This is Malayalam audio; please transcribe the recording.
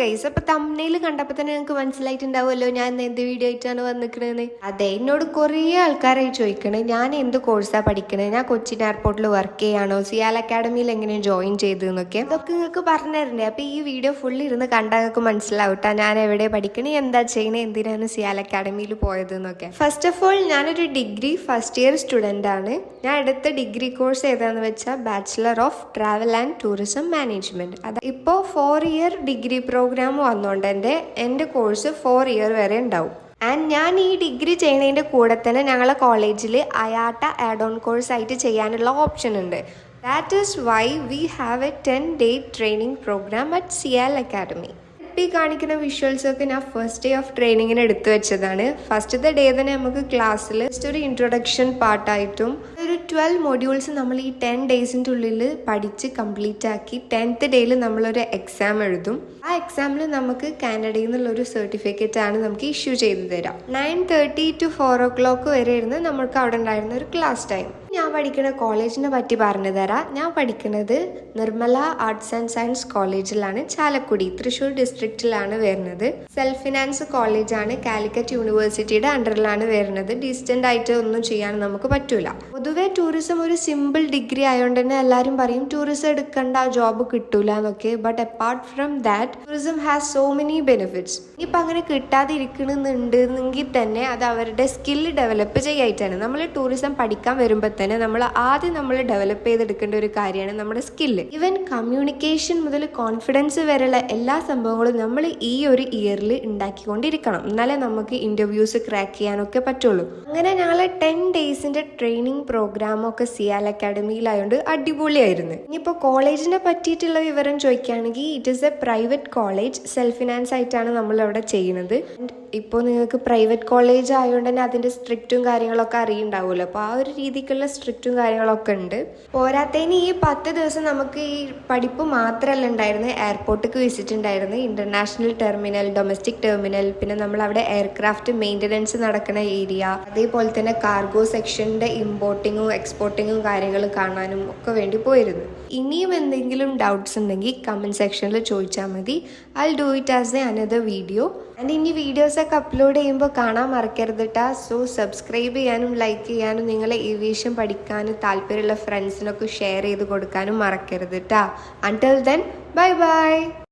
ഗൈസ്, അപ്പോൾ തംബ്നെയിൽ കണ്ടപ്പോൾ തന്നെ നിങ്ങൾക്ക് മനസ്സിലായിട്ടുണ്ടാവുമല്ലോ ഞാൻ എന്ത് വീഡിയോ ആയിട്ടാണ് വന്നിരിക്കണതെന്ന്. അതെ, എന്നോട് കുറേ ആൾക്കാരായി ചോദിക്കണേ ഞാൻ എന്ത് കോഴ്സാണ് പഠിക്കണേ, ഞാൻ കൊച്ചിൻ എയർപോർട്ടിൽ വർക്ക് ചെയ്യാണോ, സിയാൽ അക്കാഡമിയിൽ എങ്ങനെയാണ് ജോയിൻ ചെയ്തതെന്നൊക്കെ അതൊക്കെ നിങ്ങൾക്ക് പറഞ്ഞു തരണ്ടേ. അപ്പോൾ ഈ വീഡിയോ ഫുള്ള് ഇരുന്ന് കണ്ടാൽ നിങ്ങൾക്ക് മനസ്സിലാവട്ടാ ഞാൻ എവിടെ പഠിക്കണേ, എന്താ ചെയ്യണേ, എന്തിനാണ് സിയാൽ അക്കാഡമിയിൽ പോയതെന്നൊക്കെ. ഫസ്റ്റ് ഓഫ് ഓൾ ഞാനൊരു ഡിഗ്രി ഫസ്റ്റ് ഇയർ സ്റ്റുഡൻ്റ് ആണ്. ഞാൻ എടുത്ത ഡിഗ്രി കോഴ്സ് ഏതാണെന്ന് വെച്ചാൽ bachelor of travel and tourism management. അത് ഇപ്പോൾ 4 ഇയർ ഡിഗ്രി പ്രോഗ്രാം വന്നുകൊണ്ട് എൻ്റെ കോഴ്സ് 4 ഇയർ വരെ ഉണ്ടാവും. ആൻഡ് ഞാൻ ഈ ഡിഗ്രി ചെയ്യുന്നതിൻ്റെ കൂടെ തന്നെ ഞങ്ങളെ കോളേജിൽ അയാട്ട ആഡ് ഓൺ കോഴ്സ് ആയിട്ട് ചെയ്യാനുള്ള ഓപ്ഷൻ ഉണ്ട്. That is why we have a 10-day training programme at CIAL academy. ഈ കാണിക്കുന്ന വിഷ്വൽസൊക്കെ ഞാൻ ഫസ്റ്റ് ഡേ ഓഫ് ട്രെയിനിങ്ങിന് എടുത്തു വെച്ചതാണ്. ഫസ്റ്റത്തെ ഡേ തന്നെ നമുക്ക് ക്ലാസ്സിൽ ജസ്റ്റ് ഒരു ഇൻട്രൊഡക്ഷൻ പാർട്ടായിട്ടും ഒരു 12 മൊഡ്യൂൾസ് നമ്മൾ ഈ 10 ഡേയ്സിൻ്റെ ഉള്ളിൽ പഠിച്ച് കംപ്ലീറ്റ് ആക്കി 10th ഡേയിൽ നമ്മളൊരു എക്സാം എഴുതും. ആ എക്സാമിൽ നമുക്ക് കാനഡയിൽ നിന്നുള്ളൊരു സർട്ടിഫിക്കറ്റ് ആണ് നമുക്ക് ഇഷ്യൂ ചെയ്തു തരാം. 9:30 to 4 o'clock വരെ ഇരുന്ന് നമുക്ക് അവിടെ ഉണ്ടായിരുന്ന ഒരു ക്ലാസ് ടൈം. ഞാൻ പഠിക്കുന്ന കോളേജിനെ പറ്റി പറഞ്ഞു തരാം. ഞാൻ പഠിക്കുന്നത് നിർമ്മല ആർട്സ് ആൻഡ് സയൻസ് കോളേജിലാണ്, ചാലക്കുടി, തൃശ്ശൂർ ഡിസ്ട്രിക്റ്റിലാണ് വരുന്നത്. സെൽഫ് ഫിനാൻസ് കോളേജാണ്, കാലിക്കറ്റ് യൂണിവേഴ്സിറ്റിയുടെ അണ്ടറിലാണ് വരുന്നത്. ഡിസ്റ്റൻ്റ് ആയിട്ട് ഒന്നും ചെയ്യാൻ നമുക്ക് പറ്റൂല. പൊതുവേ ടൂറിസം ഒരു സിമ്പിൾ ഡിഗ്രി ആയതുകൊണ്ട് തന്നെ എല്ലാവരും പറയും ടൂറിസം എടുക്കണ്ട, ജോബ് കിട്ടൂല എന്നൊക്കെ. But apart from that tourism has so many benefits. ഇപ്പം അങ്ങനെ കിട്ടാതെ ഇരിക്കണമെന്നുണ്ടെങ്കിൽ തന്നെ അത് അവരുടെ സ്കില്ല് ഡെവലപ്പ് ചെയ്യായിട്ടാണ്. നമ്മൾ ടൂറിസം പഠിക്കാൻ വരുമ്പോൾ തന്നെ നമ്മൾ ഡെവലപ്പ് ചെയ്തെടുക്കേണ്ട ഒരു കാര്യമാണ് നമ്മുടെ സ്കില്ല്. ഈവൻ കമ്മ്യൂണിക്കേഷൻ മുതൽ കോൺഫിഡൻസ് വരെയുള്ള എല്ലാ സംഭവങ്ങളും നമ്മൾ ഈ ഒരു ഇയറിൽ ഉണ്ടാക്കിക്കൊണ്ടിരിക്കണം. എന്നാലേ നമുക്ക് ഇൻ്റർവ്യൂസ് ക്രാക്ക് ചെയ്യാനൊക്കെ പറ്റുള്ളൂ. അങ്ങനെ ഞങ്ങളെ 10 ഡേയ്സിൻ്റെ ട്രെയിനിങ് പ്രോഗ്രാമൊക്കെ സിയാൽ അക്കാഡമിയിലായതുകൊണ്ട് അടിപൊളിയായിരുന്നു. ഇനിയിപ്പോൾ കോളേജിനെ പറ്റിയിട്ടുള്ള വിവരം ചോദിക്കുകയാണെങ്കിൽ it is A private college. Self finance ആയിട്ടാണ് നമ്മളവിടെ ചെയ്യുന്നത്. ഇപ്പോൾ നിങ്ങൾക്ക് പ്രൈവറ്റ് കോളേജ് ആയതുകൊണ്ട് തന്നെ അതിൻ്റെ സ്ട്രിക്റ്റും കാര്യങ്ങളൊക്കെ അറിയുണ്ടാവുമല്ലോ. അപ്പോൾ ആ ഒരു രീതിക്കുള്ള സ്ട്രിക്റ്റും കാര്യങ്ങളൊക്കെ ഉണ്ട്. പോരാത്തതിന് ഈ 10 ദിവസം നമുക്ക് ഈ പഠിപ്പ് മാത്രമല്ല ഉണ്ടായിരുന്നത്, എയർപോർട്ടിലേക്ക് വിസിറ്റ് ഉണ്ടായിരുന്നു, ഇൻ്റർനാഷണൽ ടെർമിനൽ, ഡൊമസ്റ്റിക് ടെർമിനൽ, പിന്നെ നമ്മളവിടെ എയർക്രാഫ്റ്റ് മെയിൻ്റനൻസ് നടക്കുന്ന ഏരിയ, അതേപോലെ തന്നെ കാർഗോ സെക്ഷൻ്റെ ഇമ്പോർട്ടിങ്ങും എക്സ്പോർട്ടിങ്ങും കാര്യങ്ങൾ കാണാനും ഒക്കെ വേണ്ടി പോയിരുന്നു. ഇനിയും എന്തെങ്കിലും ഡൗട്ട്സ് ഉണ്ടെങ്കിൽ കമൻറ്റ് സെക്ഷനിൽ ചോദിച്ചാൽ മതി. I will do it as A another video. And ഇനി വീഡിയോസൊക്കെ അപ്ലോഡ് ചെയ്യുമ്പോൾ കാണാൻ മറക്കരുത് കേട്ടോ. സോ സബ്സ്ക്രൈബ് ചെയ്യാനും ലൈക്ക് ചെയ്യാനും നിങ്ങളെ ഏവിയേഷൻ പഠിക്കാനും താല്പര്യമുള്ള ഫ്രണ്ട്സിനൊക്കെ ഷെയർ ചെയ്ത് കൊടുക്കാനും മറക്കരുത് കേട്ടോ. Until then, bye bye.